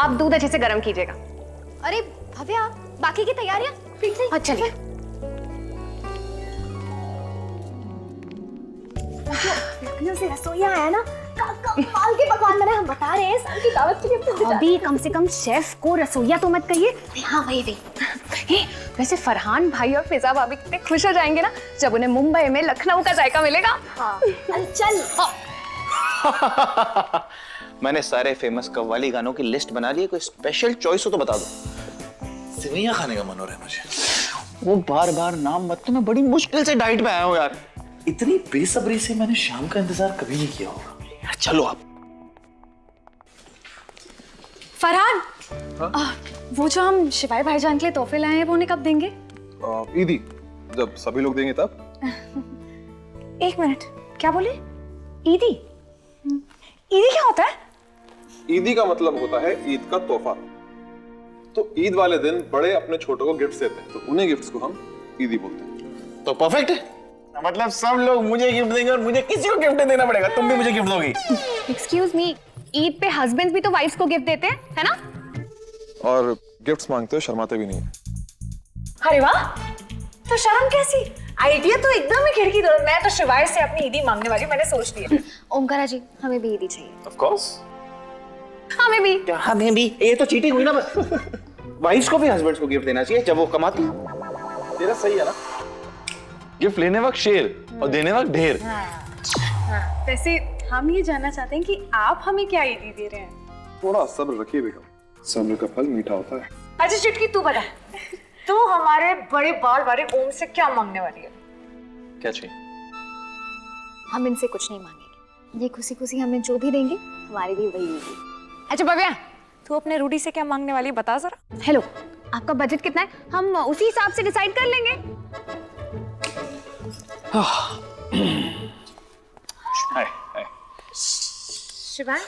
आप दूध अच्छे से गर्म कीजिएगा। अरे भव्या, बाकी की तैयारियां ठीक से? चलिए। लखनऊ से रसोईया आया ना, कमाल के पकवान बने, हम बता रहे हैं साल की दावत के लिए। अभी कम से कम शेफ को रसोईया तो मत कहिए। हाँ वही। वैसे फरहान भाई और फिजा भाभी कितने खुश हो जाएंगे ना जब उन्हें मुंबई में लखनऊ का जायका मिलेगा। हाँ चल। मैंने सारे फेमस कव्वाली गानों की लिस्ट बना ली है, कोई स्पेशल चॉइस हो तो बता दो। सेवइयां खाने का मन हो रहा है मुझे। वो बार बार नाम मत, तो मैं बड़ी मुश्किल से डाइट पे आया हूँ यार। इतनी बेसब्री से मैंने शाम का इंतजार कभी नहीं किया होगा। यार चलो आप। फरहान, वो जो हम शिवाय भाईजान के लिए तोहफे लाए हैं वो उन्हें कब देंगे? ईदी, जब सभी लोग देंगे तब। एक मिनट, क्या बोले? ईदी? ईदी क्या होता है? ईदी का मतलब होता है ईद का तोहफा। तो ईद वाले दिन बड़े अपने छोटों को गिफ्ट देते हैं, तो उन्हीं गिफ्ट्स को हम ईदी बोलते हैं। तो परफेक्ट है, मतलब सब लोग मुझे गिफ्ट देंगे और मुझे किसी को गिफ्ट देना पड़ेगा। तुम भी मुझे गिफ्ट दोगी? एक्सक्यूज मी, ईद पे हस्बैंड्स भी तो वाइफ्स को गिफ्ट देते हैं, है ना? और गिफ्ट्स मांगते हो शर्माते भी नहीं है। अरे वाह, तो शर्म कैसी? आइडिया तो एकदम ही खिड़की दो। मैं तो शिवाय से अपनी ईदी मांगने वाली, मैंने सोच लिया। ओमकारा जी, हमें भी ईदी चाहिए। Of course. हमें भी। क्या हमें भी? ये तो चीटिंग हुई ना बस। वाइफ्स को भी हस्बैंड्स को गिफ्ट देना चाहिए जब वो कमाती है। तेरा सही है ना? गिफ्ट लेने वक्त शेर और देने वक्त ढेर। वैसे हम ये जानना चाहते हैं कि आप हमें क्या ईदी दे रहे हैं? थोड़ा सब्र रखिए बेगम, सब्र का फल मीठा होता है। अच्छा चुटकी, तू बता, तू हमारे बड़े बाल वाले ओम से क्या मांगने वाली है? क्या चाहिए? हम इनसे कुछ नहीं मांगेंगे, ये खुशी खुशी हमें जो भी देंगे हमारे लिए वही होगी। अच्छा भव्या, तू अपने रूडी से क्या मांगने वाली है, बता जरा। हेलो, आपका बजट कितना है? हम उसी हिसाब से डिसाइड कर लेंगे। हाय हाय। शिवाय,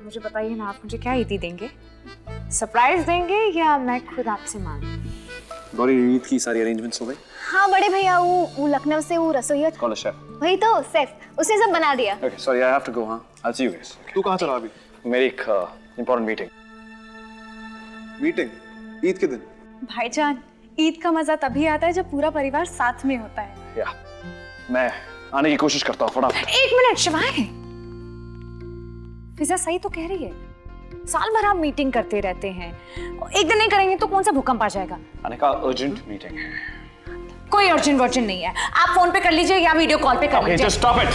मुझे बताइए ना, आप मुझे क्या ईदी देंगे? सरप्राइज देंगे या मैं खुद आपसे मांगूं? गौरी, ईद की सारी अरेंजमेंट्स हो गई? हाँ बड़े भैया, वो लखनऊ से वो रसोईया कौन है शेफ? वही तो सेफ, उसने सब बना दिया। Okay, sorry, I have to go. हाँ, आई सी यू गाइस। तू कहाँ चला अभी? मेरी एक इंपॉर्टेंट मीटिंग। मीटिंग? ईद के दिन? भाईजान, ईद का मजा तभी आता है जब पूरा परिवार साथ में होता है। या मैं आने की कोशिश करता हूँ फटाफट। एक मिनट शिवाय, फिजा सही तो कह रही है, साल भर आप मीटिंग करते रहते हैं, एक दिन नहीं करेंगे तो कौन सा भूकंप आ जाएगा? आने का अर्जेंट मीटिंग है। कोई अर्जेंट वर्जेंट नहीं है, आप फोन पे कर लीजिए या वीडियो कॉल पे कर ओके, लीजिए। Just stop it.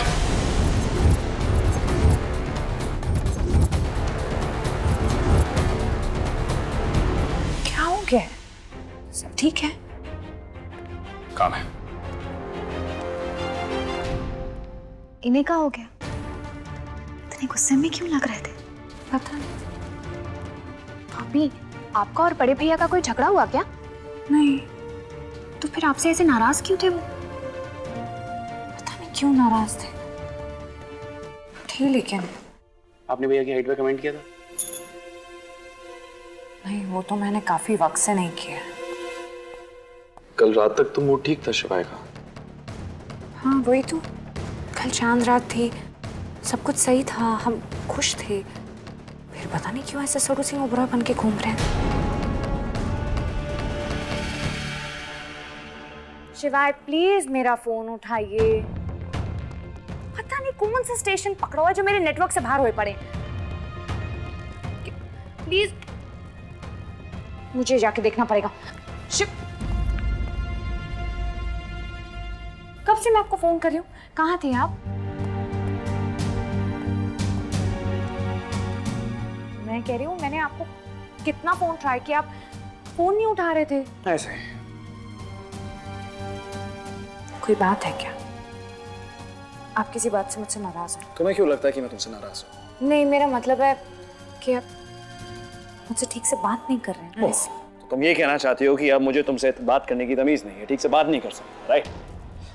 क्या हो गया? सब ठीक है? काम है। इन्हें क्या हो गया? इतने गुस्से में क्यों लग रहे थे? पता नहीं। भाभी, आपका और बड़े भैया का कोई झगड़ा हुआ क्या? नहीं, तो फिर आपसे ऐसे नाराज क्यों थे वो? पता नहीं क्यों नाराज थे, लेकिन आपने भैया की हाइट पे कमेंट किया था? नहीं, वो तो मैंने काफी वक्त से नहीं किया। कल रात तक तो मूड ठीक था शिवाय का। हाँ वही तो, कल चांद रात थी, सब कुछ सही था, हम खुश थे, फिर पता नहीं क्यों ऐसे सड़ू सिंह उबरा बन के घूम रहे हैं। शिवाय प्लीज मेरा फोन उठाइए। पता नहीं कौन सा स्टेशन पकड़ा हुआ है जो मेरे नेटवर्क से बाहर हुए पड़े। प्लीज मुझे जाके देखना पड़ेगा। शिव, कब से मैं आपको फोन कर रही हूँ, कहाँ थे आप? मैं कह रही हूँ, मैंने आपको कितना फोन ट्राई किया, आप फोन नहीं उठा रहे थे। ऐसे कोई बात है क्या? आप किसी बात से मुझसे नाराज हैं? तुम्हें क्यों लगता है कि मैं तुमसे नाराज हूँ? नहीं, मेरा मतलब है कि आप मुझसे ठीक से बात नहीं कर रहे हैं ना, इसलिए। तो तुम ये कहना चाहती हो कि अब मुझे तुमसे बात करने की तमीज नहीं है, ठीक से बात नहीं कर सकते, राइट?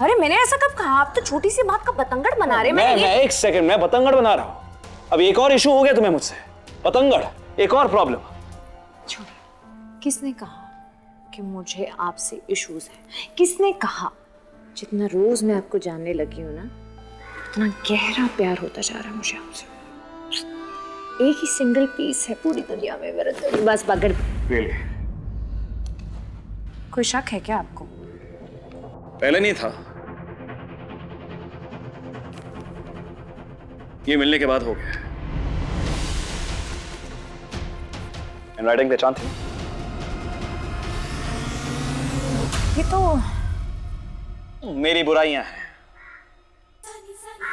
अरे मैंने ऐसा कब कहा? आप तो छोटी सी बात का बतंगड़ बना रहे। मैं एक सेकंड, मैं बतंगड़ बना रहा हूँ? अब एक और इशू हो गया तुम्हें मुझसे, बतंगड़, एक और प्रॉब्लम। किसने कहा कि मुझे आपसे इश्यूज हैं? किसने कहा? जितना रोज मैं आपको जानने लगी हूँ ना, उतना गहरा प्यार होता जा रहा है मुझे आपसे। एक ही सिंगल पीस है पूरी दुनिया में मेरा तो, बस बगैर। Really? कोई शक है क्या आपको? पहले नहीं था, ये मिलने के बाद हो गया। राइटिंग पहचान थी? ये तो मेरी बुराइयां हैं।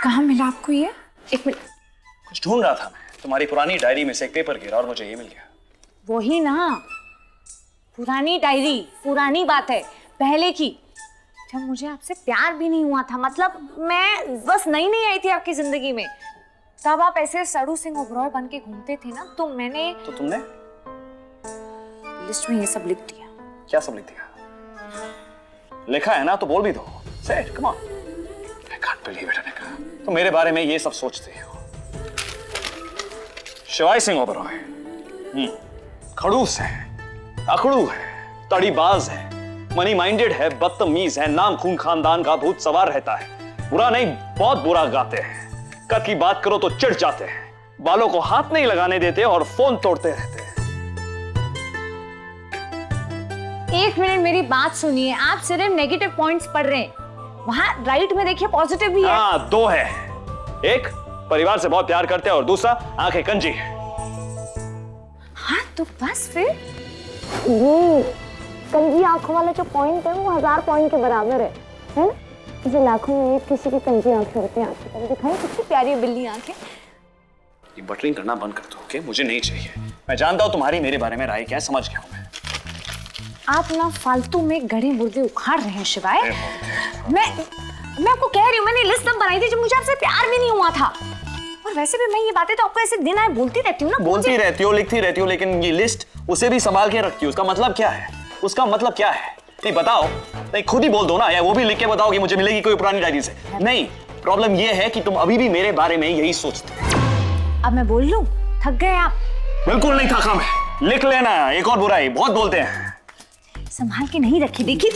कहाँ मिला आपको ये? एक मिनट। कुछ ढूंढ रहा था मैं, तुम्हारी पुरानी डायरी में से एक पेपर गिरा और मुझे ये मिल गया। वही ना, पुरानी डायरी, पुरानी बात है, पहले की, जब मुझे आपसे प्यार भी नहीं हुआ था। मतलब मैं बस नई नई आई थी आपकी जिंदगी में, तब आप ऐसे सड़ू सिंह ओबरॉय बन के घूमते थे ना, तो मैंने तो तुमने लिस्ट में ये सब लिख दिया। क्या सब लिख दिया? लिखा है ना तो बोल भी दो। Say it, come on. I can't believe it, Anika. तो मेरे बारे में ये सब सोचते हो। शिवाय सिंह ओबरॉय खड़ूस है, अकड़ू है, तड़ीबाज है, मनी माइंडेड है, बदतमीज है, नाम खून खानदान का भूत सवार रहता है, बुरा नहीं बहुत बुरा गाते हैं, कद की बात करो तो चिढ़ जाते हैं, बालों को हाथ नहीं लगाने देते और फोन तोड़ते रहते हैं। एक मिनट मेरी बात सुनिए, आप सिर्फ नेगेटिव पॉइंट्स पढ़ रहे हैं, वहां राइट में देखिए पॉजिटिव भी है। हाँ, दो है, एक परिवार से बहुत प्यार करते हैं और दूसरा आंखें कंजी है। हाँ तो बस फिर कंजी आंखों वाला जो पॉइंट है वो 1000 पॉइंट के बराबर है ना? जैसे लाखों में एक किसी की कंजी आंखें होती हैं, आंखें दिखाई कितनी प्यारी बिल्ली आंखें। ये बटरिंग करना बंद कर दो, ओके? मुझे नहीं चाहिए। मैं जानता हूँ तुम्हारी मेरे बारे में राय क्या है, समझ गया हूँ मैं। आप ना फालतू में गड़े मुर्दे उखाड़ रहे हैं शिवाय। मैं आपको कह रही हूँ, मैंने लिस्ट तब बनाई थी जब मुझे आपसे प्यार भी नहीं हुआ था। और वैसे भी मैं ये बातें तो आपको ऐसे दिन आए बोलती रहती हूँ ना। बोलती रहती हो, लिखती रहती हो, लेकिन ये लिस्ट उसे भी संभाल के रखती हो। उसका मतलब क्या है? उसका मतलब क्या है? नहीं बताओ, नहीं खुद ही बोल दो ना, या वो भी लिख के बताओ कि मुझे मिलेगी कोई पुरानी डायरी से। नहीं, प्रॉब्लम ये है कि तुम अभी भी मेरे बारे में यही सोचते हो। अब मैं बोल लूं? थक गए आप? बिल्कुल नहीं थका मैं। लिख लेना, एक और बुराई, बहुत बोलते हैं। संभाल के नहीं रखी, देखिए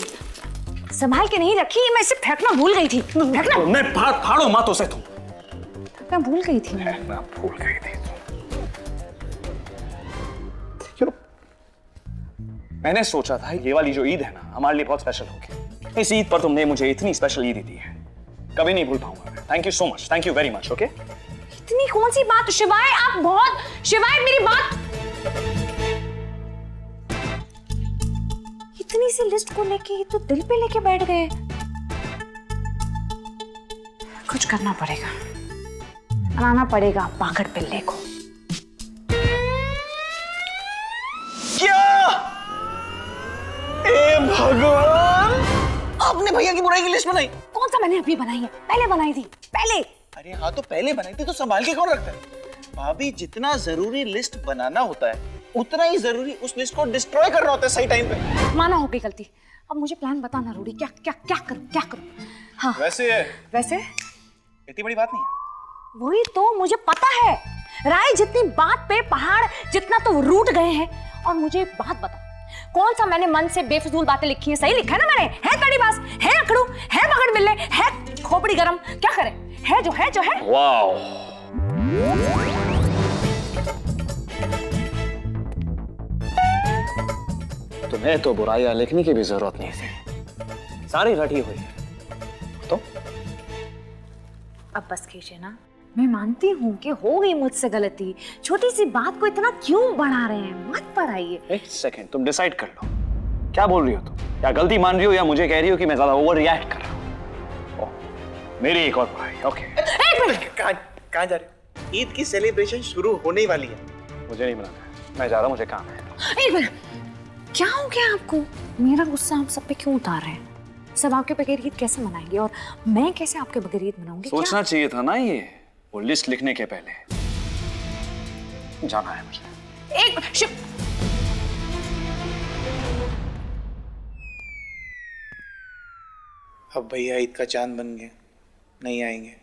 संभाल के नहीं रखी, मैं इसे फेंकना भूल गई थी। फेंकना मैं फाड़ो मत उसे तुम। मैं भूल गई थी। मैं भूल गई थी। मैंने सोचा था ये वाली जो ईद है ना हमारे लिए बहुत स्पेशल होगी। इस ईद पर तुमने मुझे इतनी स्पेशल ईद दी है, कभी नहीं भूल पाऊंगा। Thank you so much, thank you very much. Okay, इतनी कौन सी बात शिवाय, आप बहुत शिवाय मेरी बात। इतनी सी लिस्ट को लेके ये तो दिल पे लेके बैठ गए। कुछ करना पड़ेगा, बनाना पड़ेगा पागड़ पिल्ले को। क्या? ए भगवान, आपने भैया की बुराई की लिस्ट बनाई? कौन सा मैंने अभी बनाई है? पहले बनाई थी, पहले। अरे हाँ, तो पहले बनाई थी तो संभाल के कौन रखता है? भाभी, जितना जरूरी लिस्ट बनाना होता है उतना ही जरूरी उस लिस्ट को डिस्ट्रॉय करना होता है सही टाइम पे। माना हो गई गलती, अब मुझे प्लान बताना रूडी, क्या क्या क्या करूं, क्या करूं? हाँ वैसे इतनी बड़ी बात नहीं है। वही तो मुझे पता है। राय जितनी बात पे पहाड़ जितना तो रूठ गए हैं। और मुझे एक बात बताओ, कौन सा मैंने मन से बेफजूल बातें लिखी हैं? सही लिखा है ना मैंने? है तड़ीबाज, है अकड़ू, है मगड़ मिले, है खोपड़ी गरम, क्या करें? है जो है। वाओ, तुम्हें तो बुराइयां लिखने की भी जरूरत नहीं थी, सारी रटी हुई है। तो अब बस कीजिए ना, मैं मानती हूँ कि हो गई मुझसे गलती, छोटी सी बात को इतना क्यों बढ़ा रहे हैं? मत बढ़ाइए। एक सेकंड, तुम डिसाइड कर लो, क्या बोल रही हो तुम? या गलती मान रही हो या मुझे कह रही हो कि मैं ज्यादा ओवर रिएक्ट कर रहा हूँ? मेरी एक और बुराई। ओके, एक मिनट, कहाँ जा रहे हो? ईद की सेलिब्रेशन शुरू होने वाली है। मुझे नहीं बनाना, मैं जा रहा हूँ, मुझे काम है। एक मिनट, क्या हो गया आपको? मेरा गुस्सा आप सब पे क्यों उतार रहे हैं? सब आपके बगैर ईद कैसे मनाएंगे और मैं कैसे आपके बगैर ईद मनाऊंगी? सोचना चाहिए था ना ये, वो लिस्ट लिखने के पहले। जाना है मुझे। एक अब भैया ईद का चांद बन गए, नहीं आएंगे।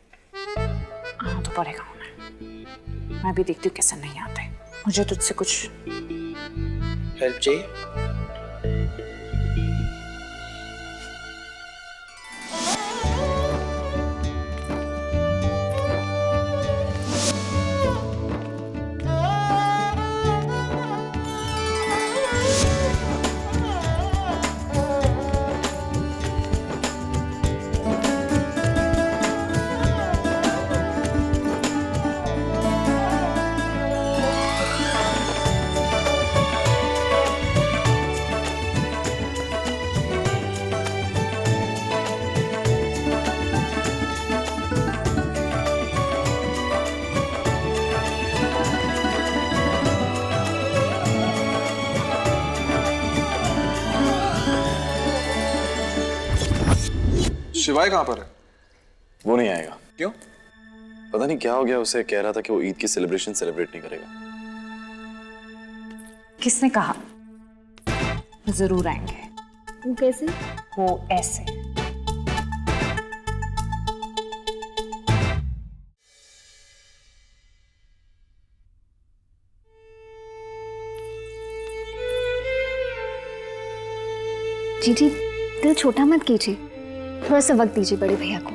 आना तो पड़ेगा उन्हें। मैं भी देखती हूँ कैसे नहीं आते। मुझे तुझसे कुछ हेल्प चाहिए? शिवाय कहाँ पर है? वो नहीं आएगा। क्यों? पता नहीं क्या हो गया, उसे कह रहा था कि वो ईद की सेलिब्रेशन सेलिब्रेट नहीं करेगा। किसने कहा? जरूर आएंगे। वो कैसे? वो ऐसे। जीजी दिल छोटा मत कीजिए, थोड़ा सा वक्त दीजिए बड़े भैया को,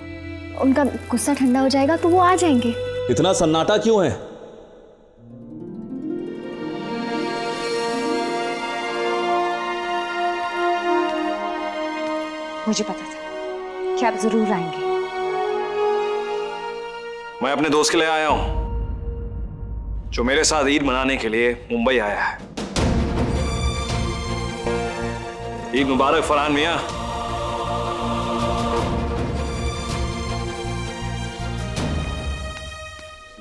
उनका गुस्सा ठंडा हो जाएगा तो वो आ जाएंगे। इतना सन्नाटा क्यों है? मुझे पता था कि आप जरूर आएंगे। मैं अपने दोस्त के लिए आया हूं, जो मेरे साथ ईद मनाने के लिए मुंबई आया है। ईद मुबारक फरहान मियां।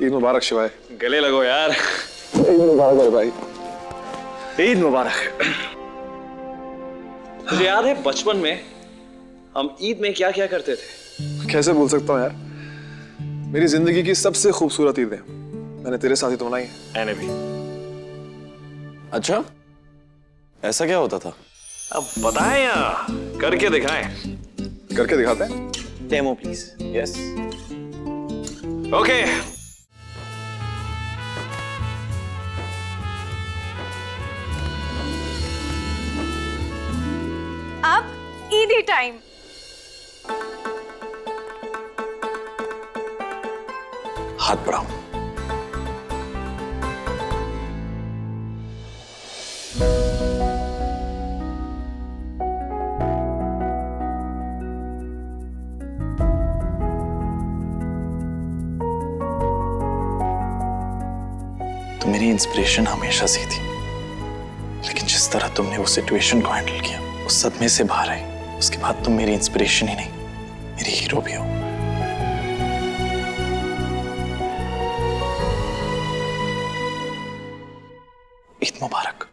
ईद मुबारक शिवाय। गले लगो यार। ईद मुबारक है भाई। ईद मुबारक। तुझे याद है बचपन में हम ईद में क्या क्या करते थे? कैसे भूल सकता हूँ यार, मेरी जिंदगी की सबसे खूबसूरत ईदें मैंने तेरे साथ ही तो मनाई है। मैंने भी। अच्छा, ऐसा क्या होता था? अब बताएं या करके दिखाएं? करके दिखाते हैं। Demo please. यस। ओके। अब ईदी टाइम। हाथ बढ़ाओ। तुम मेरी इंस्पिरेशन हमेशा से थी, लेकिन जिस तरह तुमने वो सिचुएशन को हैंडल किया, उस सदमे से बाहर आई, उसके बाद तुम मेरी इंस्पिरेशन ही नहीं, मेरी हीरो भी हो। ईद मुबारक।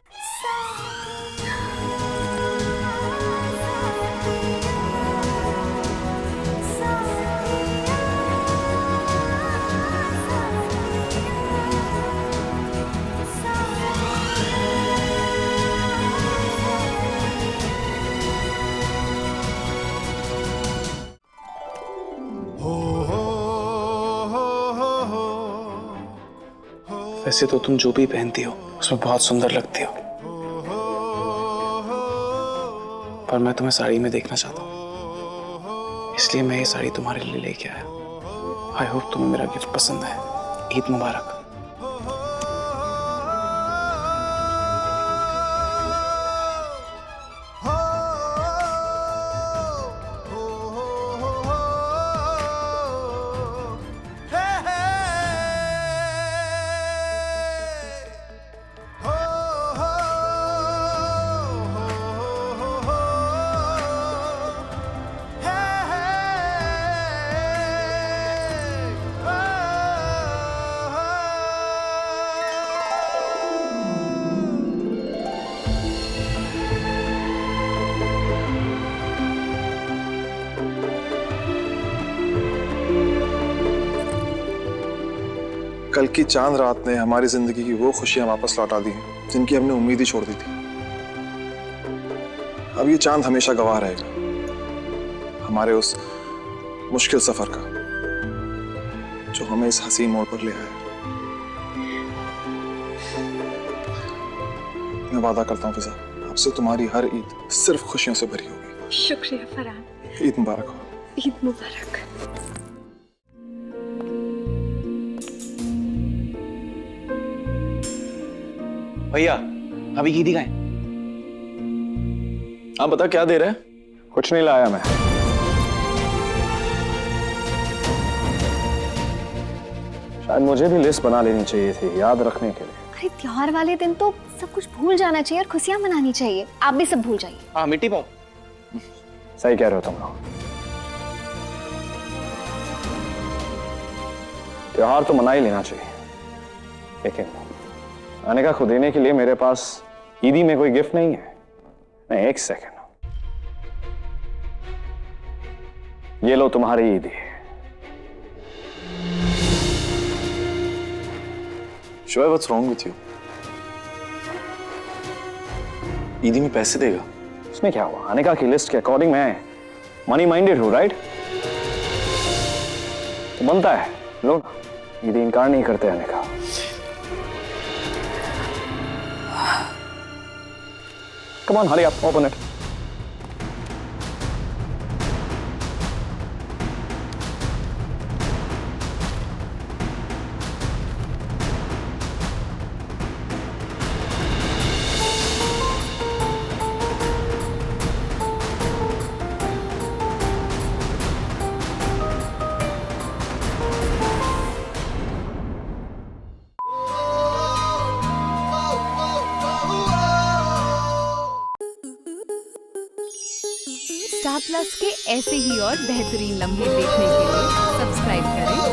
वैसे तो तुम जो भी पहनती हो उसमें बहुत सुंदर लगती हो, पर मैं तुम्हें साड़ी में देखना चाहता हूँ, इसलिए मैं ये साड़ी तुम्हारे लिए लेके आया। आई होप तुम्हें मेरा गिफ्ट पसंद है। ईद मुबारक। कल की चांद रात ने हमारी जिंदगी की वो खुशियां वापस लौटा दी हैं जिनकी हमने उम्मीद ही छोड़ दी थी। अब ये चांद हमेशा गवाह रहेगा हमारे उस मुश्किल सफर का, जो हमें इस हसीन मोड़ पर ले आया। मैं वादा करता हूँ फिजा, आपसे तुम्हारी हर ईद सिर्फ खुशियों से भरी होगी। शुक्रिया फरहान। ईद मुबारक हो। ईद मुबारक। भैया अभी ईदी का है। हाँ बता, क्या दे रहा है? कुछ नहीं लाया मैं। शायद मुझे भी लिस्ट बना लेनी चाहिए थी याद रखने के लिए। अरे त्योहार वाले दिन तो सब कुछ भूल जाना चाहिए और खुशियां मनानी चाहिए। आप भी सब भूल जाइए। हाँ मिट्टी पाओ। सही कह रहे हो तुम लोग। त्योहार तो मना ही लेना चाहिए, लेकिन अनिका को देने के लिए मेरे पास ईदी में कोई गिफ्ट नहीं है। नहीं, एक सेकंड। ये लो तुम्हारी ईदी। Shoaib, what's wrong with you? ईदी में पैसे देगा? इसमें क्या हुआ? अनिका की लिस्ट के अकॉर्डिंग मैं मनी माइंडेड हूं, राइट? तो बनता है, लो ना। ईदी इनकार नहीं करते Anika. Come on, hurry up, open it. Star plus के ऐसे ही और बेहतरीन लम्हे देखने के लिए सब्सक्राइब करें